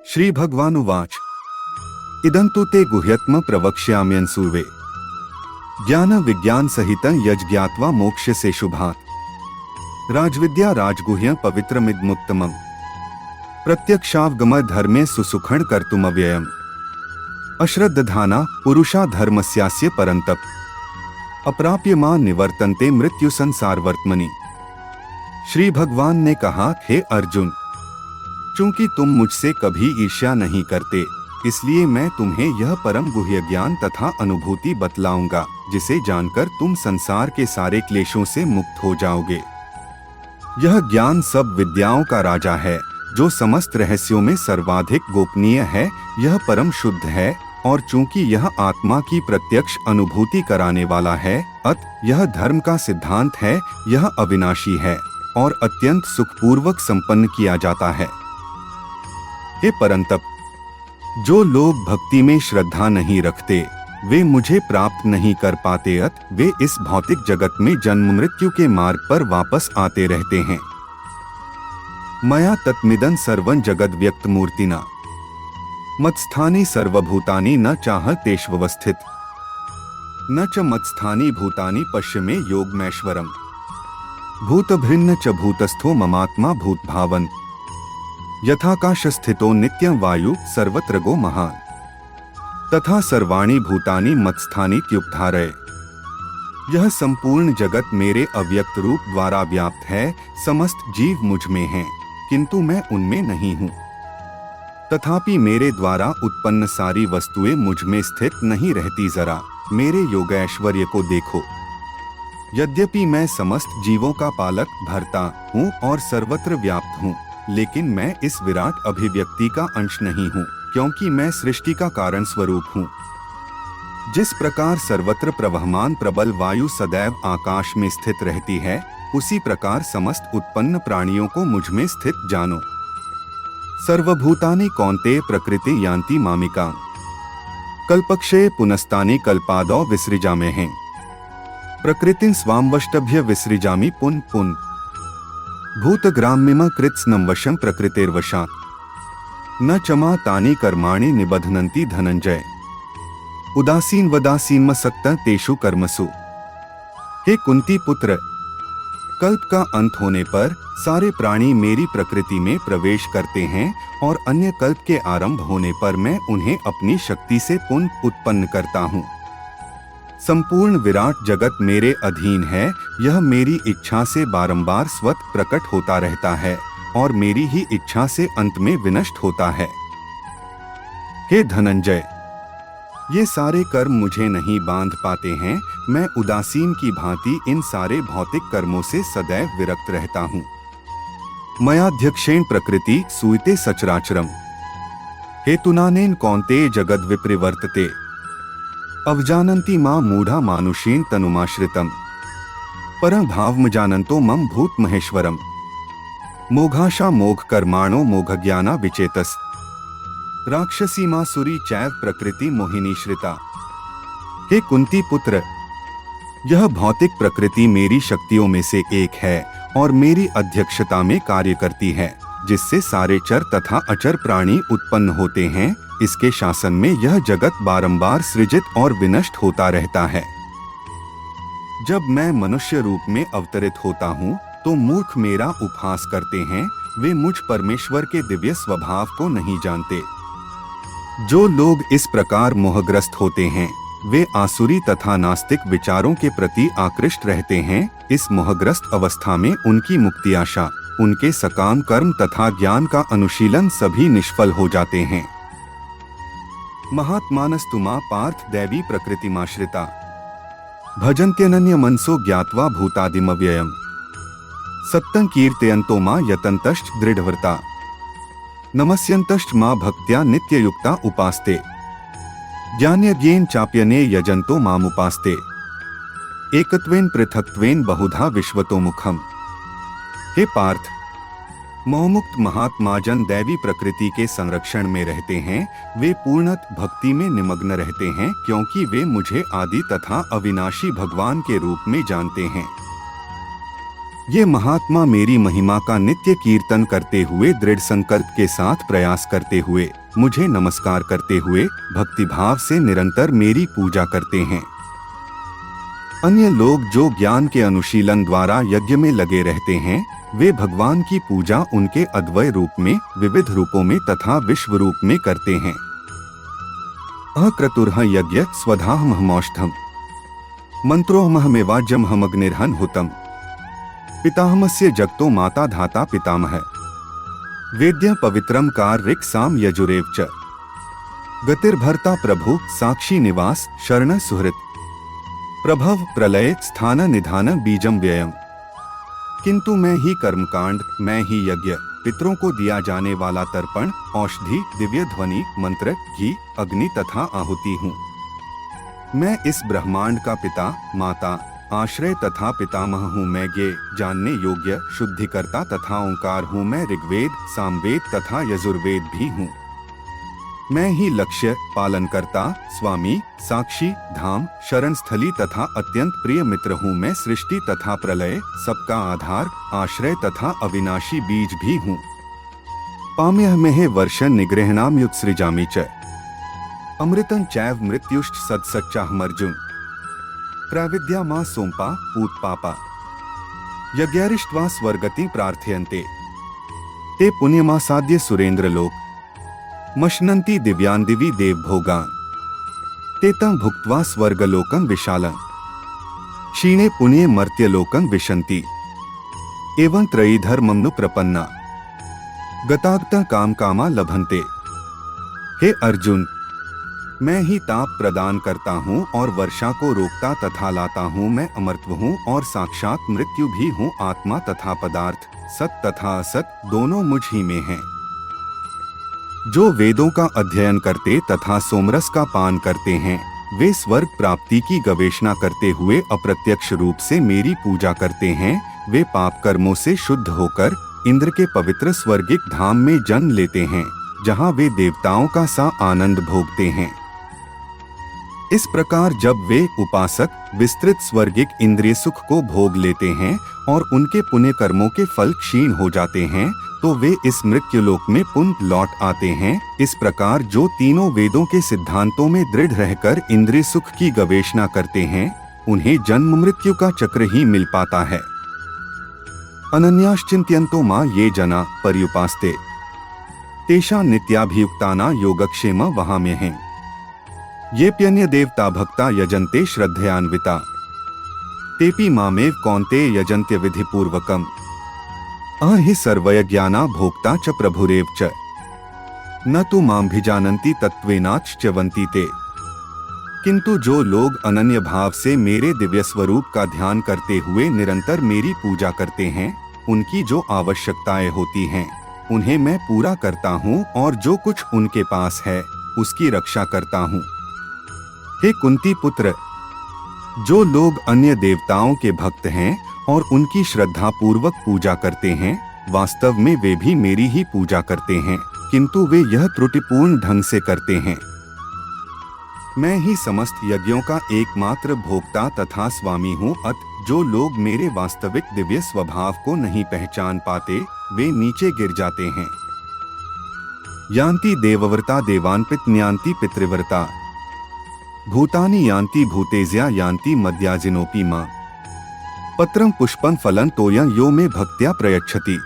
श्रीभगवानुवाच इदन्तु ते गुह्यत्म प्रवक्ष्याम्यंसूर्वे ज्ञान विज्ञान सहित यज् ज्ञात्वा मोक्ष्यसे शुभात् राजविद्या राजगुह्य पवित्रमिदमुत्तमम् प्रत्यक्षावगम धर्मे सुसुखं कर्तुमव्ययम् अश्रद्धाना पुरुषा धर्मस्यास्य परन्तप अप्राप्यमा निवर्तन्ते मृत्यु संसारवर्त्मनि। श्री भगवान ने कहा, हे अर्जुन, चूंकि तुम मुझसे कभी ईर्ष्या नहीं करते, इसलिए मैं तुम्हें यह परम गुह्य ज्ञान तथा अनुभूति बतलाऊंगा, जिसे जानकर तुम संसार के सारे क्लेशों से मुक्त हो जाओगे। यह ज्ञान सब विद्याओं का राजा है, जो समस्त रहस्यों में सर्वाधिक गोपनीय है। यह परम शुद्ध है और चूंकि यह आत्मा की प्रत्यक्ष अनुभूति कराने वाला है, अतः यह धर्म का सिद्धांत है। यह अविनाशी है और अत्यंत सुखपूर्वक संपन्न किया जाता है। हे परंतप, जो लोग भक्ति में श्रद्धा नहीं रखते, वे मुझे प्राप्त नहीं कर पाते, अतः वे इस भौतिक जगत में जन्म मृत्यु के मार्ग पर वापस आते रहते हैं। मया तत्मिदं सर्वं जगद व्यक्त मूर्तिना मत्स्थानि सर्वभूतानि न चाह तेष्वस्थित न च मत्स्थानि भूतानि पश्य मे योगमैश्वरम् भूतभृन्न च भूतस्थो ममात्मा भूतभावन यथाकाश स्थितो नित्यं वायु सर्वत्र गो महान् तथा सर्वाणि भूतानि मत्स्थानि त्युपधारय। यह संपूर्ण जगत मेरे अव्यक्त रूप द्वारा व्याप्त है। समस्त जीव मुझ में हैं, किंतु मैं उनमें नहीं हूँ। तथापि मेरे द्वारा उत्पन्न सारी वस्तुएं मुझ में स्थित नहीं रहती। जरा मेरे योग ऐश्वर्य को देखो। यद्यपि मैं समस्त जीवों का पालक भरता हूँ और सर्वत्र व्याप्त हूँ, लेकिन मैं इस विराट अभिव्यक्ति का अंश नहीं हूँ, क्योंकि मैं सृष्टि का कारण स्वरूप हूँ। जिस प्रकार सर्वत्र प्रवहमान प्रबल वायु सदैव आकाश में स्थित रहती है, उसी प्रकार समस्त उत्पन्न प्राणियों को मुझ में स्थित जानो। सर्वभूतानि कौन्तेय प्रकृति यान्ति मामिकाम् कल्पक्षये पुनस्तानि कल्पादौ विसृजाम्यहं प्रकृतिं स्वामवष्टभ्य विसृजामि पुन पुन भूतग्राम्यम कृत्स्नं वशं प्रकृतेर्वशात् न चमा तानि कर्माणि निबध्नन्ति धनंजय उदासीन वदासीनमसक्तः तेषु कर्मसु। हे कुंती पुत्र, कल्प का अंत होने पर सारे प्राणी मेरी प्रकृति में प्रवेश करते हैं और अन्य कल्प के आरंभ होने पर मैं उन्हें अपनी शक्ति से पुनः उत्पन्न करता हूँ। संपूर्ण विराट जगत मेरे अधीन है। यह मेरी इच्छा से बारंबार स्वतः प्रकट होता रहता है और मेरी ही इच्छा से अंत में विनष्ट होता है। हे धनंजय, ये सारे कर्म मुझे नहीं बांध पाते हैं। मैं उदासीन की भांति इन सारे भौतिक कर्मों से सदैव विरक्त रहता हूँ। मयाध्यक्षेण प्रकृति सूयते सचराचरम हेतुनानेन कौन्तेय जगद विप्रवर्तते अवजानन्ति मां मूढ़ा मानुषेण तनुमाश्रितम् परं भावम जानन्तो मम भूत महेश्वरम मोघाशा मोघ कर्माणो मोघ ज्ञाना विचेतस राक्षसी मासुरी चैव प्रकृति मोहिनी श्रिता। हे कुंती पुत्र, यह भौतिक प्रकृति मेरी शक्तियों में से एक है और मेरी अध्यक्षता में कार्य करती है, जिससे सारे चर तथा अचर प्राणी उत्पन्न होते हैं। इसके शासन में यह जगत बारंबार सृजित और विनष्ट होता रहता है। जब मैं मनुष्य रूप में अवतरित होता हूँ, तो मूर्ख मेरा उपहास करते हैं। वे मुझ परमेश्वर के दिव्य स्वभाव को नहीं जानते। जो लोग इस प्रकार मोहग्रस्त होते हैं, वे आसुरी तथा नास्तिक विचारों के प्रति आकृष्ट रहते हैं। इस मोहग्रस्त अवस्था में उनकी मुक्ति आशा, उनके सकाम कर्म तथा ज्ञान का अनुशीलन सभी निष्फल हो जाते हैं। महात्मानस्तु मां पार्थ दैवी प्रकृतिमाश्रिता भजन्त्यनन्य मनसो ज्ञात्वा भूतादिमव्ययम् सत्तं कीर्तयन्तो मां यतन्तश्च दृढ़व्रता नमस्यन्तश्च मां भक्त्या नित्ययुक्ता उपास्ते ज्ञानयज्ञेन चाप्यने यजन्तो मामुपास्ते एकत्वेन पृथक्त्वेन बहुधा विश्वतोमुखम्। हे पार्थ, मोहमुक्त महात्माजन दैवी प्रकृति के संरक्षण में रहते हैं। वे पूर्णतः भक्ति में निमग्न रहते हैं, क्योंकि वे मुझे आदि तथा अविनाशी भगवान के रूप में जानते हैं। ये महात्मा मेरी महिमा का नित्य कीर्तन करते हुए दृढ़ संकल्प के साथ प्रयास करते हुए मुझे नमस्कार करते हुए भक्तिभाव से निरंतर मेरी पूजा करते हैं। अन्य लोग जो ज्ञान के अनुशीलन द्वारा यज्ञ में लगे रहते हैं, वे भगवान की पूजा उनके अद्वय रूप में, विविध रूपों में तथा विश्व रूप में करते हैं। अक्रतुर्ह यज्ञ स्वधाहमहमौष्ठम मंत्रोहमहमेवाज्यमहमग्निर्हन हुतम पिताहमस्य जगतो माता धाता पितामह वेद्य पवित्रम कार ऋक् साम यजुरेव च गतिर्भर्ता प्रभु साक्षी निवास शरण सुहृत प्रभव प्रलय स्थान निधान बीजम व्ययम। किंतु मैं ही कर्मकांड, मैं ही यज्ञ, पितरों को दिया जाने वाला तर्पण, औषधि, दिव्य ध्वनि, मंत्र, घी, अग्नि तथा आहुति हूँ। मैं इस ब्रह्मांड का पिता, माता, आश्रय तथा पितामह हूँ। मैं ये जानने योग्य शुद्धिकर्ता तथा ओंकार हूँ। मैं ऋग्वेद, सामवेद तथा यजुर्वेद भी हूँ। मैं ही लक्ष्य, पालनकर्ता, स्वामी, साक्षी, धाम, शरण स्थली तथा अत्यंत प्रिय मित्र हूँ। मैं सृष्टि तथा प्रलय, सबका आधार, आश्रय तथा अविनाशी बीज भी हूँ। पाम्यह में वर्षन निग्रहणाम युत्सृजामि च अमृतं चैव मृत्युश्च सत्सच्चाहमर्जुन प्रविद्या मां सोम्पा पूत पापा यज्ञारिष्ट्वा स्वर्गति प्रार्थयन्ते ते पुण्यमासाद्य सुरेंद्र लोक मश्नन्ति दिव्यान् दिवि देवभोगान् ते तं भुक्त्वा स्वर्गलोकं विशालं क्षीणे पुण्ये मर्त्यलोकं विशन्ति एवं त्रयी धर्मं नु प्रपन्ना गतागता काम कामा लभन्ते। हे अर्जुन, मैं ही ताप प्रदान करता हूँ और वर्षा को रोकता तथा लाता हूँ। मैं अमरत्व हूँ और साक्षात मृत्यु भी हूँ। आत्मा तथा पदार्थ, सत तथा असत दोनों मुझ ही में हैं। जो वेदों का अध्ययन करते तथा सोमरस का पान करते हैं, वे स्वर्ग प्राप्ति की गवेषणा करते हुए अप्रत्यक्ष रूप से मेरी पूजा करते हैं। वे पाप कर्मों से शुद्ध होकर इंद्र के पवित्र स्वर्गिक धाम में जन्म लेते हैं, जहाँ वे देवताओं का सा आनंद भोगते हैं। इस प्रकार जब वे उपासक विस्तृत स्वर्गिक इंद्रिय सुख को भोग लेते हैं और उनके पुण्य कर्मों के फल क्षीण हो जाते हैं, तो वे इस मृत्युलोक में पुनः लौट आते हैं। इस प्रकार जो तीनों वेदों के सिद्धांतों में दृढ़ रहकर इंद्रिय सुख की गवेषणा करते हैं, उन्हें जन्म मृत्यु का चक्र ही मिल पाता है। अनन्याश्चिंत्यन्तो मां ये जना पर्युपास्ते तेषां नित्याभियुक्ताना योगक्षेम वहाम्यहम् येऽप्यन्य देवता भक्ता यजन्ते श्रद्धयान्विता तेऽपि मामेव कौन्तेय यजन्त्य विधिपूर्वकम् अहि सर्वयज्ञाना भोक्ता च प्रभुरेव च न तु मामभिजानन्ति तत्त्वेनाच्च्यवन्ति ते। किंतु जो लोग अनन्य भाव से मेरे दिव्य स्वरूप का ध्यान करते हुए निरंतर मेरी पूजा करते हैं, उनकी जो आवश्यकताएं होती हैं, उन्हें मैं पूरा करता हूँ और जो कुछ उनके पास है उसकी रक्षा करता हूँ। हे कुंती पुत्र, जो लोग अन्य देवताओं के भक्त हैं और उनकी श्रद्धा पूर्वक पूजा करते हैं, वास्तव में वे भी मेरी ही पूजा करते हैं, किंतु वे यह त्रुटिपूर्ण ढंग से करते हैं। मैं ही समस्त यज्ञों का एकमात्र भोक्ता तथा स्वामी हूँ। अत जो लोग मेरे वास्तविक दिव्य स्वभाव को नहीं पहचान पाते, वे नीचे गिर जाते हैं। यान्ति देवव्रता देवान्पित न्यान्ति पितृव्रता भूतानि यान्ति भूतेज्या यान्ति मद्याजिनोपि मां पत्रं पुष्पं फलं तोयं यो मे भक्त्या प्रयच्छति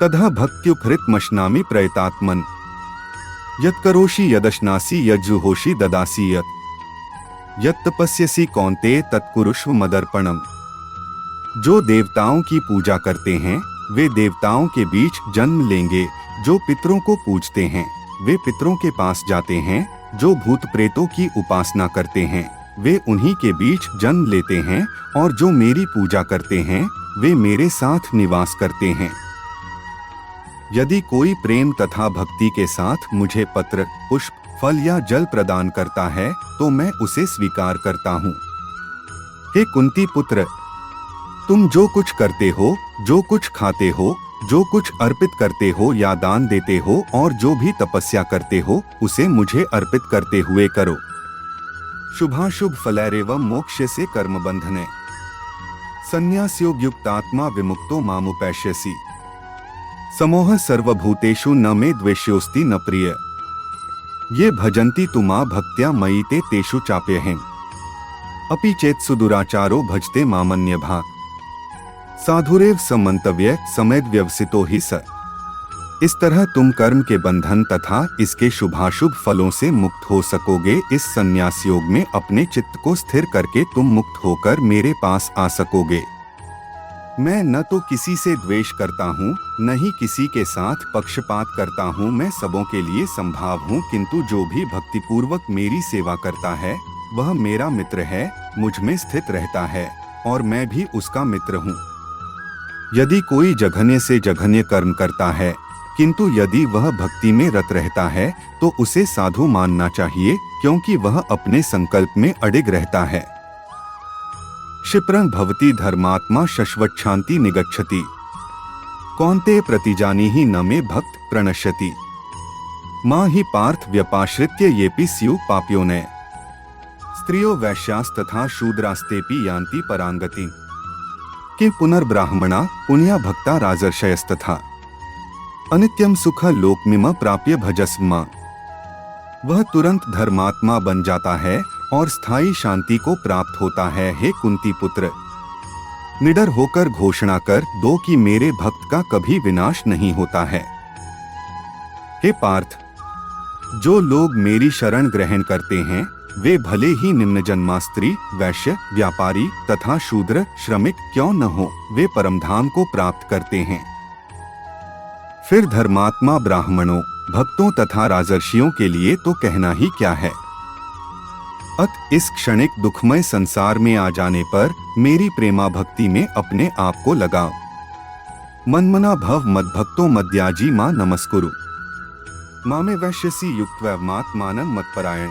ततः भक्त्युपहृतमश्नामि प्रयतात्मन् यत्करोषि यदश्नासि यज्जुहोषि ददासि यत्तपस्यसि कौन्तेय तत्कुरुष्व मदर्पणम्। जो देवताओं की पूजा करते हैं, वे देवताओं के बीच जन्म लेंगे। जो पितरों को पूजते हैं, वे पितरों के पास जाते हैं। जो भूत प्रेतों की उपासना करते हैं, वे उन्हीं के बीच जन्म लेते हैं। और जो मेरी पूजा करते हैं, वे मेरे साथ निवास करते हैं। यदि कोई प्रेम तथा भक्ति के साथ मुझे पत्र, पुष्प, फल या जल प्रदान करता है, तो मैं उसे स्वीकार करता हूँ। हे कुंती पुत्र, तुम जो कुछ करते हो, जो कुछ खाते हो, जो कुछ अर्पित करते हो या दान देते हो और जो भी तपस्या करते हो, उसे मुझे अर्पित करते हुए करो। शुभाशुभ फलैरेवं मोक्ष्य से कर्म बंधने संन्यासयोग्युक्तात्मा विमुक्तो मामुपैष्यसि समोह सर्वभूतेषु न मे द्वेष्योस्ति न प्रिय। ये भजन्ति तुमा भक्त्या मयि ते तेषु चाप्यहम् अपि चेत् सुदुराचारो भजते मामन्यभा साधुरेव समन्तव्य समेत व्यवसितो ही स। इस तरह तुम कर्म के बंधन तथा इसके शुभाशुभ फलों से मुक्त हो सकोगे। इस संन्यास योग में अपने चित्त को स्थिर करके तुम मुक्त होकर मेरे पास आ सकोगे। मैं न तो किसी से द्वेष करता हूँ, न ही किसी के साथ पक्षपात करता हूँ। मैं सबों के लिए संभाव हूँ, किंतु जो भी भक्तिपूर्वक मेरी सेवा करता है वह मेरा मित्र है, मुझ में स्थित रहता है और मैं भी उसका मित्र हूँ। यदि कोई जघन्य से जघन्य कर्म करता है, किंतु यदि वह भक्ति में रत रहता है तो उसे साधु मानना चाहिए, क्योंकि वह अपने संकल्प में अडिग रहता है। क्षिप्रं भवति धर्मात्मा शश्वत् शांति निगच्छति कौन्तेय प्रतिजानी ही न मे भक्त प्रणश्यति मां ही पार्थ व्यपाश्रित्य येपि स्युः पाप्योनय स्त्रियो वैश्यास्तथा शूद्रास्तेपि यान्ति परांगतिम् कि पुनर्ब्राह्मणा पुण्या भक्ता राजर्षयस्तथा अनित्यम सुख लोकमिम प्राप्य भजस्म। वह तुरंत धर्मात्मा बन जाता है और स्थायी शांति को प्राप्त होता है। हे कुंती पुत्र, निडर होकर घोषणा कर दो कि मेरे भक्त का कभी विनाश नहीं होता है। हे पार्थ, जो लोग मेरी शरण ग्रहण करते हैं वे भले ही निम्न जन्मा स्त्री, वैश्य, व्यापारी तथा शूद्र, श्रमिक क्यों न हो, वे परमधाम को प्राप्त करते हैं। फिर धर्मात्मा ब्राह्मणों, भक्तों तथा राजर्षियों के लिए तो कहना ही क्या है। अत इस क्षणिक दुखमय संसार में आ जाने पर मेरी प्रेमा भक्ति में अपने आप को लगाओ। मन्मना भव मद्भक्तो मद्याजी मां नमस्कुरु मामे वैश्यसी युक्त्वैवमात्मानं मत्परायण।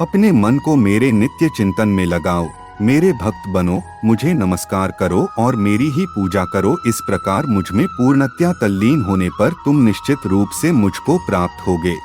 अपने मन को मेरे नित्य चिंतन में लगाओ, मेरे भक्त बनो, मुझे नमस्कार करो और मेरी ही पूजा करो। इस प्रकार मुझ में पूर्णतया तल्लीन होने पर तुम निश्चित रूप से मुझको प्राप्त होगे।